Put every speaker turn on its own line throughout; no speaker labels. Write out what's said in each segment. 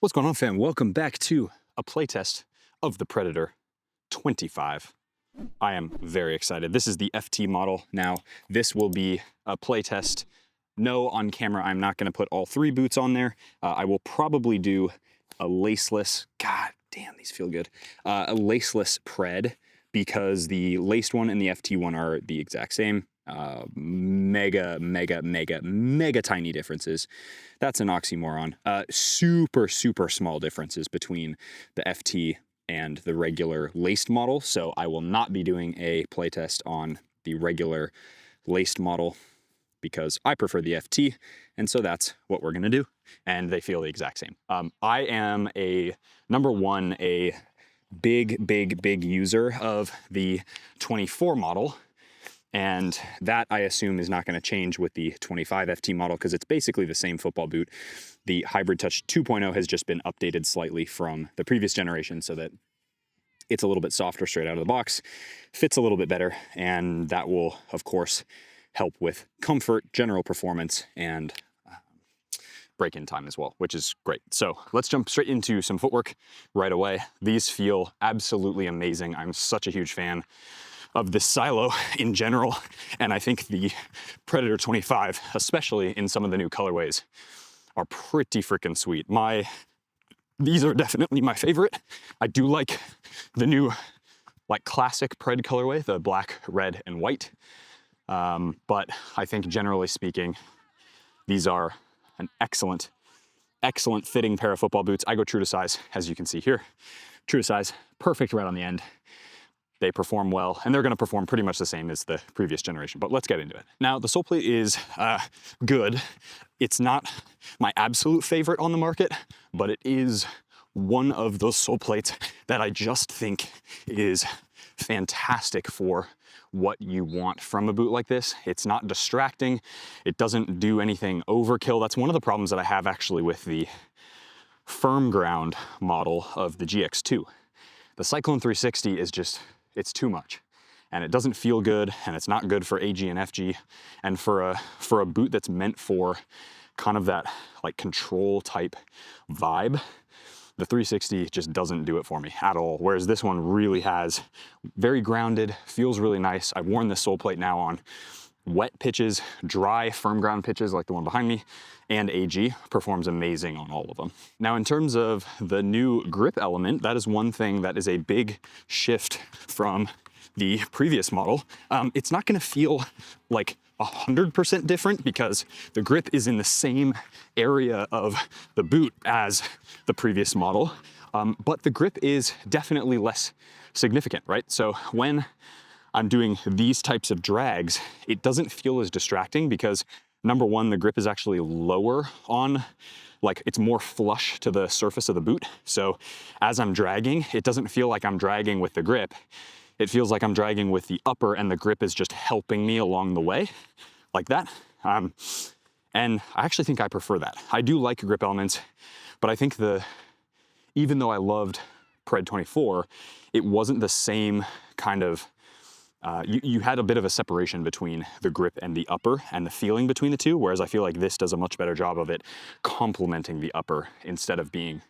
What's going on, fam? Welcome back to a playtest of the Predator 25. I am very excited. This is the FT model. Now, this will be a playtest. No, on camera, I'm not gonna put all three boots on there. I will probably do a laceless, god damn, these feel good. A laceless Pred, because the laced one and the FT one are the exact same. Mega tiny differences. That's an oxymoron. Super small differences between the FT and the regular laced model. So I will not be doing a playtest on the regular laced model because I prefer the FT. And so that's what we're gonna do. And they feel the exact same. I am number one, a big user of the 24 model. And that, I assume, is not going to change with the 25 FT model because it's basically the same football boot. The Hybrid Touch 2.0 has just been updated slightly from the previous generation so that it's a little bit softer straight out of the box, fits a little bit better, and that will, of course, help with comfort, general performance, and break-in time as well, which is great. So let's jump straight into some footwork right away. These feel absolutely amazing. I'm such a huge fan of this silo in general, and I think the Predator 25, especially in some of the new colorways, are pretty freaking sweet. These are definitely my favorite. I do like the new, like, classic Pred colorway, the black, red, and white. But I think generally speaking, these are an excellent fitting pair of football boots. I go true to size, as you can see here. True to size, perfect right on the end. They perform well, and they're gonna perform pretty much the same as the previous generation, but let's get into it. Now, the sole plate is good. It's not my absolute favorite on the market, but it is one of those sole plates that I just think is fantastic for what you want from a boot like this. It's not distracting. It doesn't do anything overkill. That's one of the problems that I have actually with the firm ground model of the GX2. The Cyclone 360 is just, it's too much, and it doesn't feel good, and it's not good for AG and FG, and for a boot that's meant for kind of that like control type vibe, the 360 just doesn't do it for me at all. Whereas this one really has, very grounded, feels really nice. I've worn this sole plate now on wet pitches, dry firm ground pitches like the one behind me, and AG performs amazing on all of them. Now, in terms of the new grip element, that is one thing that is a big shift from the previous model. It's not gonna feel like 100% different because the grip is in the same area of the boot as the previous model, but the grip is definitely less significant, right? So when I'm doing these types of drags, it doesn't feel as distracting because, number one, the grip is actually lower on, like, it's more flush to the surface of the boot. So as I'm dragging, it doesn't feel like I'm dragging with the grip. It feels like I'm dragging with the upper, and the grip is just helping me along the way, like that. And I actually think I prefer that. I do like grip elements, but I think even though I loved Pred 24, it wasn't the same kind of, you had a bit of a separation between the grip and the upper and the feeling between the two, whereas I feel like this does a much better job of it complementing the upper instead of being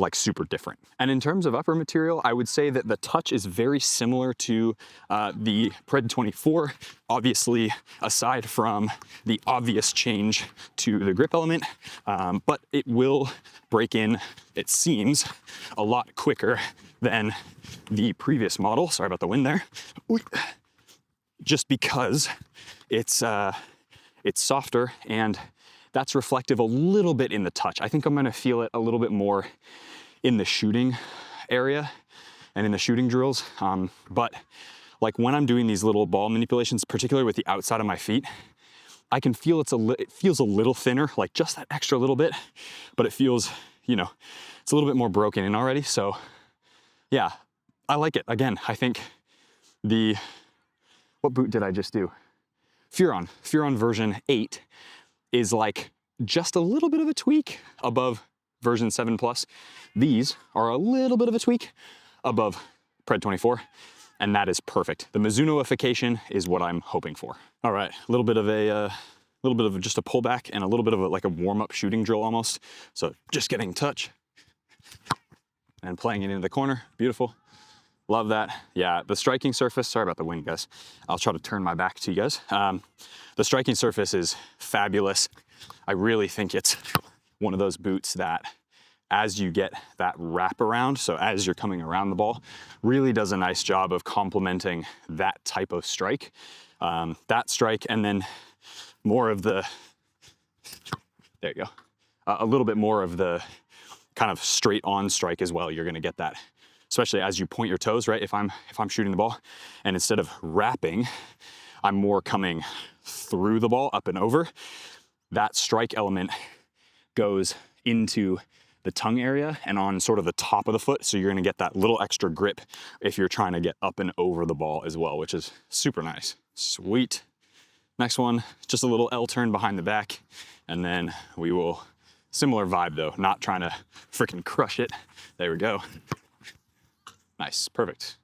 like super different. And in terms of upper material, I would say that the touch is very similar to the Pred 24, obviously aside from the obvious change to the grip element, but it will break in, it seems, a lot quicker than the previous model. Sorry about the wind there. Just because it's softer, and that's reflective a little bit in the touch. I think I'm gonna feel it a little bit more in the shooting area and in the shooting drills. But like when I'm doing these little ball manipulations, particularly with the outside of my feet, I can feel it feels a little thinner, like just that extra little bit, but it feels, you know, it's a little bit more broken in already. So yeah, I like it. Again, I think what boot did I just do? Furon version 8 is like just a little bit of a tweak above version 7 Plus. These are a little bit of a tweak above Pred 24, and that is perfect. The Mizuno-ification is what I'm hoping for. All right, a little bit of just a pullback and a little bit of like a warm-up shooting drill almost. So just getting touch, and playing it into the corner. Beautiful. Love that. Yeah, the striking surface, sorry about the wind, guys. I'll try to turn my back to you guys. The striking surface is fabulous. I really think it's one of those boots that as you get that wrap around, so as you're coming around the ball, really does a nice job of complementing that type of strike. That strike, and then more of the, there you go, a little bit more of the kind of straight on strike as well. You're gonna get that, especially as you point your toes, right? If I'm shooting the ball, and instead of wrapping, I'm more coming through the ball, up and over, that strike element goes into the tongue area and on sort of the top of the foot. So you're gonna get that little extra grip if you're trying to get up and over the ball as well, which is super nice. Sweet. Next one, just a little L turn behind the back. And then we will, similar vibe though, not trying to freaking crush it. There we go. Nice, perfect.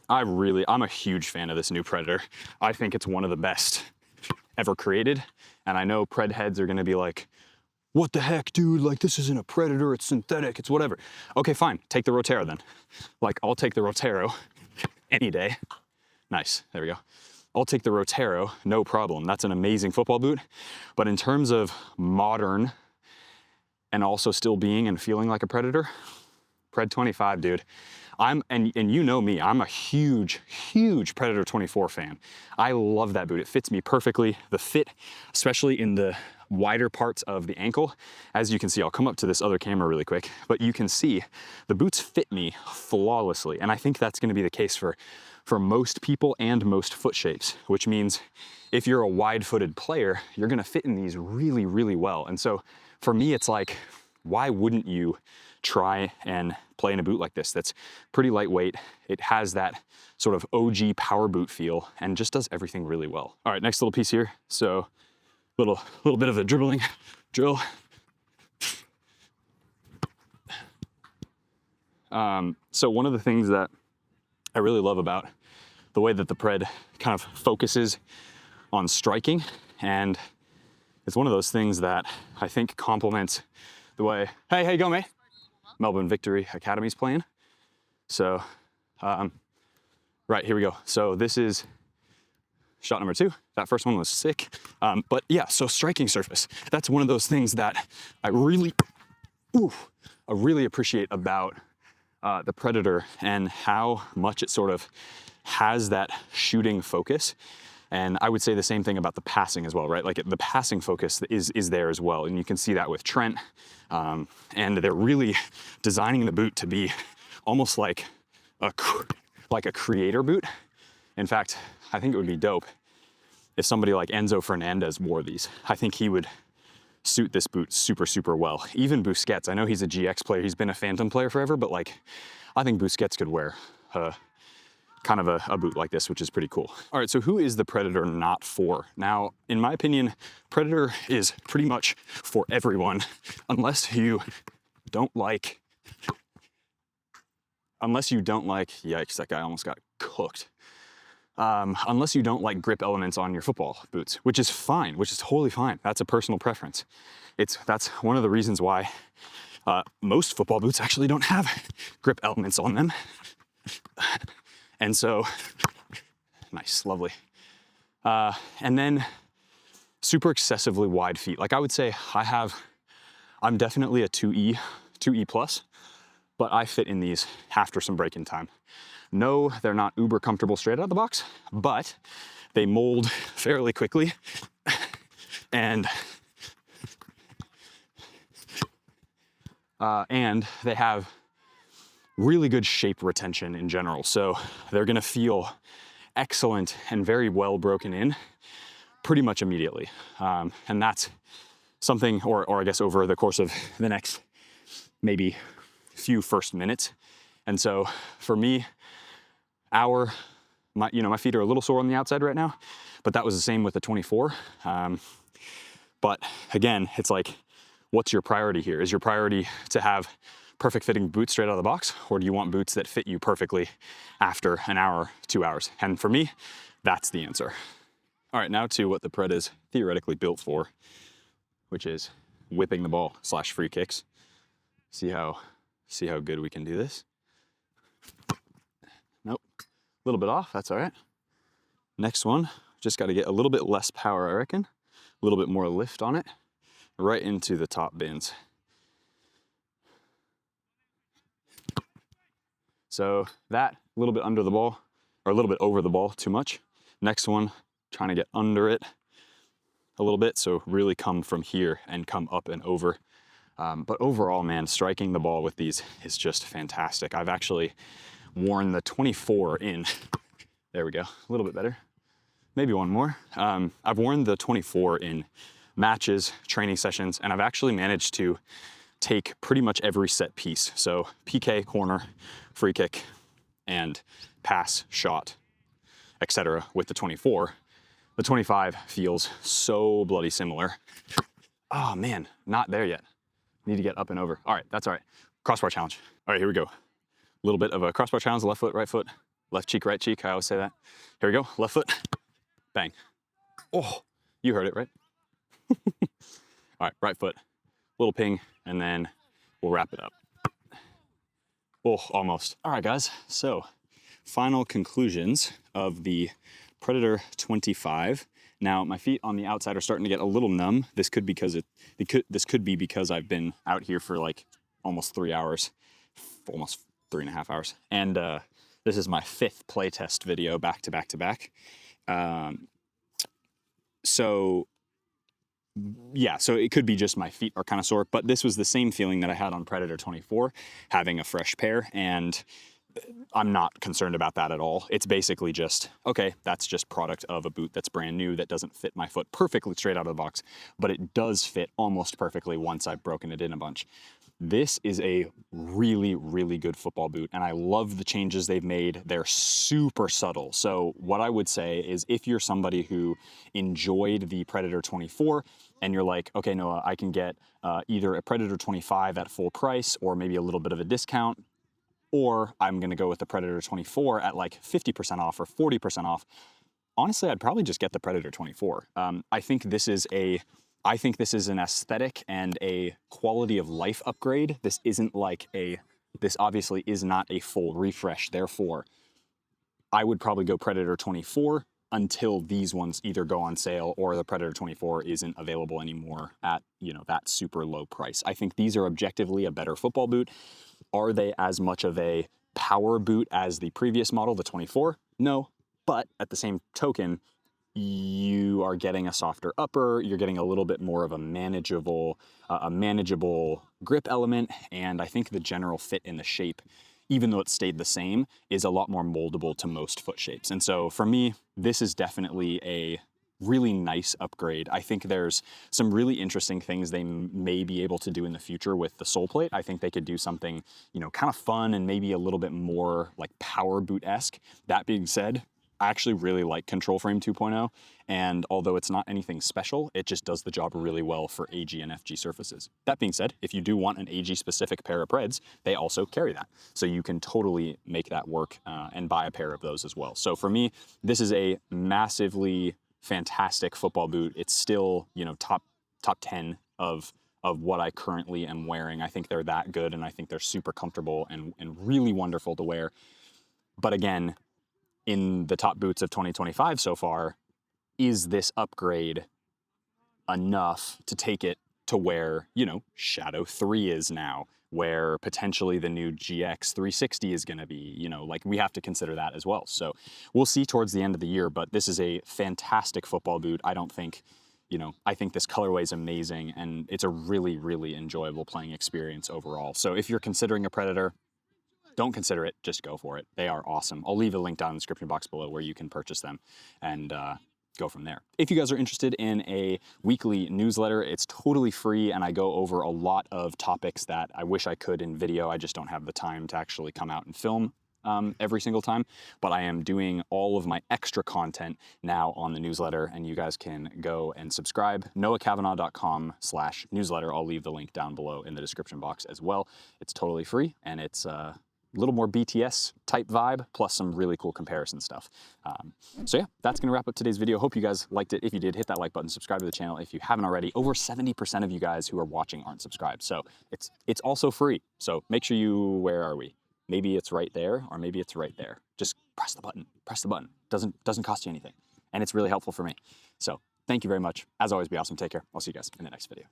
I'm a huge fan of this new Predator. I think it's one of the best ever created. And I know Pred heads are gonna be like, what the heck, dude? Like, this isn't a Predator, it's synthetic, it's whatever. Okay, fine, take the Rotero then. Like, I'll take the Rotero any day. Nice, there we go. I'll take the Rotero, no problem. That's an amazing football boot. But in terms of modern and also still being and feeling like a Predator, Pred 25, dude. And you know me, I'm a huge Predator 24 fan. I love that boot. It fits me perfectly. The fit, especially in the wider parts of the ankle, as you can see, I'll come up to this other camera really quick, but you can see the boots fit me flawlessly. And I think that's gonna be the case for most people and most foot shapes, which means if you're a wide-footed player, you're gonna fit in these really, really well. And so for me, it's like, why wouldn't you try and play in a boot like this that's pretty lightweight? It has that sort of OG power boot feel and just does everything really well. All right, next little piece here. So little bit of a dribbling drill. So one of the things that I really love about the way that the Pred kind of focuses on striking, and it's one of those things that I think complements the way, hey, how you going, mate? Melbourne Victory Academy's playing. So, right, here we go. So this is shot number 2. That first one was sick. But yeah, so striking surface. That's one of those things that I really appreciate about the Predator and how much it sort of has that shooting focus. And I would say the same thing about the passing as well, right? Like the passing focus is there as well. And you can see that with Trent. And they're really designing the boot to be almost like a creator boot. In fact, I think it would be dope if somebody like Enzo Fernandez wore these. I think he would suit this boot super, super well. Even Busquets, I know he's a GX player, he's been a Phantom player forever, but like, I think Busquets could wear kind of a boot like this, which is pretty cool. All right, so who is the Predator not for? Now, in my opinion, Predator is pretty much for everyone, unless you don't like, yikes, that guy almost got cooked. Unless you don't like grip elements on your football boots, which is fine, which is totally fine. That's a personal preference. That's one of the reasons why most football boots actually don't have grip elements on them. And so, nice, lovely. And then super excessively wide feet. Like I would say I'm definitely a 2E plus, but I fit in these after some break-in time. No, they're not uber comfortable straight out of the box, but they mold fairly quickly. And they have really good shape retention in general. So they're gonna feel excellent and very well broken in pretty much immediately. And that's something, or I guess over the course of the next maybe few first minutes. And so for me, my feet are a little sore on the outside right now, but that was the same with the 24. But again, it's like, what's your priority here? Is your priority to have perfect fitting boots straight out of the box, or do you want boots that fit you perfectly after an hour, 2 hours? And for me, that's the answer. All right, now to what the Pred is theoretically built for, which is whipping the ball / free kicks. See how good we can do this? Nope, a little bit off, that's all right. Next one, just got to get a little bit less power, I reckon. A little bit more lift on it, right into the top bins. So that, a little bit under the ball, or a little bit over the ball, too much. Next one, trying to get under it a little bit, so really come from here and come up and over. But overall, man, striking the ball with these is just fantastic. I've actually worn the 24 in. There we go, a little bit better. Maybe one more. I've worn the 24 in matches, training sessions, and I've actually managed to take pretty much every set piece. So PK, corner, free kick, and pass, shot, etc. with the 24. The 25 feels so bloody similar. Oh man, not there yet. Need to get up and over. All right, that's all right. Crossbar challenge. All right, here we go. A little bit of a crossbar challenge, left foot, left cheek, right cheek. I always say that. Here we go, left foot, bang. Oh, you heard it, right? All right, right foot, little ping, and then we'll wrap it up. Oh, almost. All right, guys, so final conclusions of the Predator 25. Now, my feet on the outside are starting to get a little numb. This could be because I've been out here for like almost 3 hours, almost 3.5 hours. And this is my 5th playtest video back to back to back. So yeah, so it could be just my feet are kind of sore, but this was the same feeling that I had on Predator 24, having a fresh pair, and I'm not concerned about that at all. It's basically just, okay, that's just product of a boot that's brand new that doesn't fit my foot perfectly straight out of the box, but it does fit almost perfectly once I've broken it in a bunch. This is a really, really good football boot, and I love the changes they've made. They're super subtle. So what I would say is if you're somebody who enjoyed the Predator 24 and you're like, okay, Noah, I can get either a Predator 25 at full price or maybe a little bit of a discount, or I'm gonna go with the Predator 24 at like 50% off or 40% off. Honestly, I'd probably just get the Predator 24. I think this is an aesthetic and a quality of life upgrade. This obviously is not a full refresh. Therefore, I would probably go Predator 24 until these ones either go on sale or the Predator 24 isn't available anymore at, that super low price. I think these are objectively a better football boot. Are they as much of a power boot as the previous model, the 24? No, but at the same token, you are getting a softer upper, you're getting a little bit more of a manageable grip element, and I think the general fit in the shape, even though it stayed the same, is a lot more moldable to most foot shapes. And so for me, this is definitely a really nice upgrade. I think there's some really interesting things they may be able to do in the future with the sole plate. I think they could do something, kind of fun and maybe a little bit more like power boot-esque. That being said, I actually really like Control Frame 2.0, and although it's not anything special, it just does the job really well for AG and FG surfaces. That being said, if you do want an AG-specific pair of Preds, they also carry that. So you can totally make that work and buy a pair of those as well. So for me, this is a massively fantastic football boot. It's still, top 10 of what I currently am wearing. I think they're that good, and I think they're super comfortable and really wonderful to wear. But again, in the top boots of 2025 so far, is this upgrade enough to take it to where, Shadow 3 is now, where potentially the new GX 360 is gonna be, we have to consider that as well. So we'll see towards the end of the year, but this is a fantastic football boot. I think this colorway is amazing, and it's a really, really enjoyable playing experience overall. So if you're considering a Predator, don't consider it, just go for it. They are awesome. I'll leave a link down in the description box below where you can purchase them and go from there. If you guys are interested in a weekly newsletter, it's totally free, and I go over a lot of topics that I wish I could in video. I just don't have the time to actually come out and film every single time, but I am doing all of my extra content now on the newsletter, and you guys can go and subscribe. noahcavanaugh.com/newsletter. I'll leave the link down below in the description box as well. It's totally free, and it's little more BTS type vibe, plus some really cool comparison stuff. So yeah, that's gonna wrap up today's video. Hope you guys liked it. If you did, hit that like button, subscribe to the channel if you haven't already. Over 70% of you guys who are watching aren't subscribed, so it's also free. So make sure where are we? Maybe it's right there, or maybe it's right there. Just press the button, Doesn't cost you anything. And it's really helpful for me. So thank you very much. As always, be awesome, take care. I'll see you guys in the next video.